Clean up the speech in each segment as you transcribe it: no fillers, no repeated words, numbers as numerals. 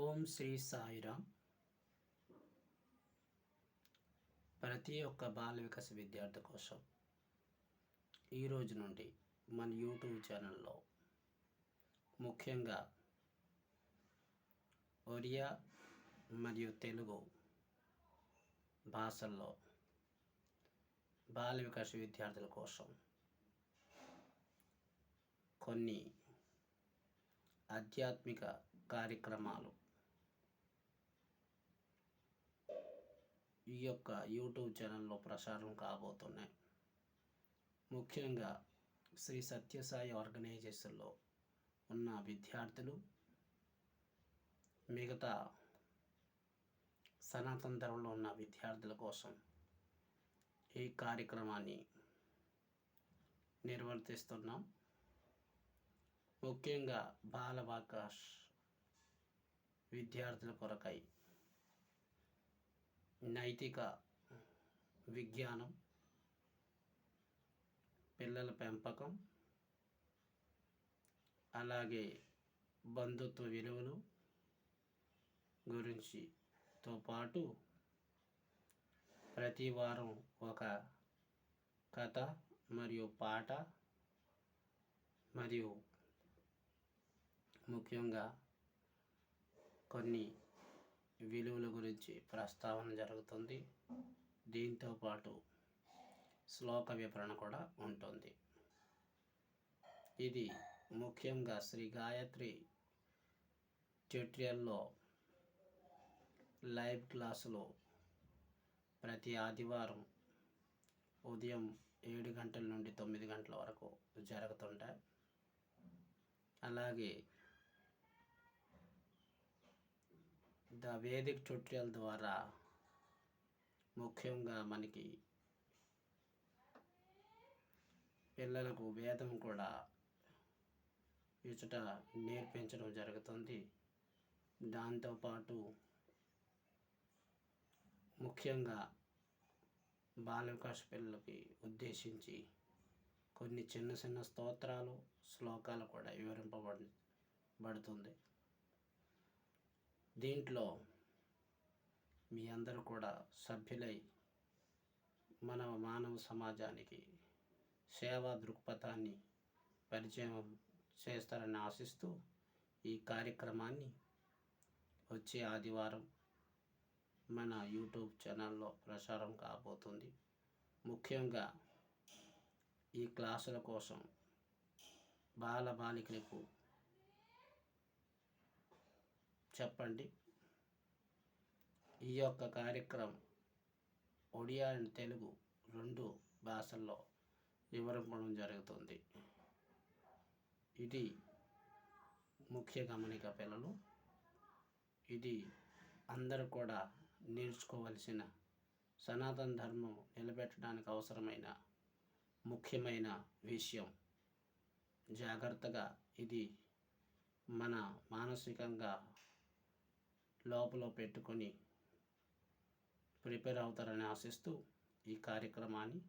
ఓం శ్రీ సాయిరామ్. ప్రతి ఒక్క బాల వికాస విద్యార్థి కోసం ఈరోజు నుండి మన యూట్యూబ్ ఛానల్లో ముఖ్యంగా ఒరియా మరియు తెలుగు భాషల్లో బాల వికాస విద్యార్థుల కోసం కొన్ని ఆధ్యాత్మిక కార్యక్రమాలు ఈ యొక్క యూట్యూబ్ ఛానల్లో ప్రసారం కాబోతున్నాయి. ముఖ్యంగా శ్రీ సత్యసాయి ఆర్గనైజేషన్లో ఉన్న విద్యార్థులు, మిగతా సనాతన ధర్మంలో ఉన్న విద్యార్థుల కోసం ఈ కార్యక్రమాన్ని నిర్వర్తిస్తున్నాం. ముఖ్యంగా బాల వికాస్ విద్యార్థుల కొరకై నైతిక విజ్ఞానం, పిల్లల పెంపకం, అలాగే బంధుత్వ విలువలు గురించితో పాటు ప్రతి వారం ఒక కథ మరియు పాట మరియు ముఖ్యంగా కొన్ని విలువల గురించి ప్రస్తావన జరుగుతుంది. దీంతోపాటు శ్లోక వివరణ కూడా ఉంటుంది. ఇది ముఖ్యంగా శ్రీ గాయత్రి ట్యూటోరియల్లో లైవ్ క్లాసులో ప్రతి ఆదివారం ఉదయం 7 గంటల నుండి 9 గంటల వరకు జరుగుతుంటాయి. అలాగే ద వేదిక్ ట్యూటోరియల్ ద్వారా ముఖ్యంగా మనకి పిల్లలకు వేదం కూడా ఇచ్చట నేర్పించడం జరుగుతుంది. దాంతోపాటు ముఖ్యంగా బాల వికాస పిల్లలకి ఉద్దేశించి కొన్ని చిన్న చిన్న స్తోత్రాలు, శ్లోకాలు కూడా వివరింపబడుతుంది. దీంట్లో మీ అందరూ కూడా సభ్యులై మన మానవ సమాజానికి సేవా దృక్పథాన్ని పరిచయం చేస్తారని ఆశిస్తూ ఈ కార్యక్రమాన్ని వచ్చే ఆదివారం మన యూట్యూబ్ ఛానల్లో ప్రసారం కాబోతుంది. ముఖ్యంగా ఈ క్లాసుల కోసం బాలికలకు చెప్పండి. ఈ యొక్క కార్యక్రమం ఒడియా అండ్ తెలుగు 2 భాషల్లో వివరించడం జరుగుతుంది. ఇది ముఖ్య గమనిక పిల్లలు. ఇది అందరూ కూడా నేర్చుకోవలసిన, సనాతన ధర్మం నిలబెట్టడానికి అవసరమైన ముఖ్యమైన విషయం. జాగ్రత్తగా ఇది మన మానసికంగా లోపల పెట్టుకొని ప్రిపేర్ అవుతారని ఆశిస్తూ ఈ కార్యక్రమాన్ని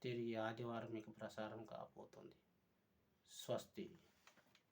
తిరిగి ఆదివారం మీకు ప్రసారం కాబోతుంది. స్వస్తి.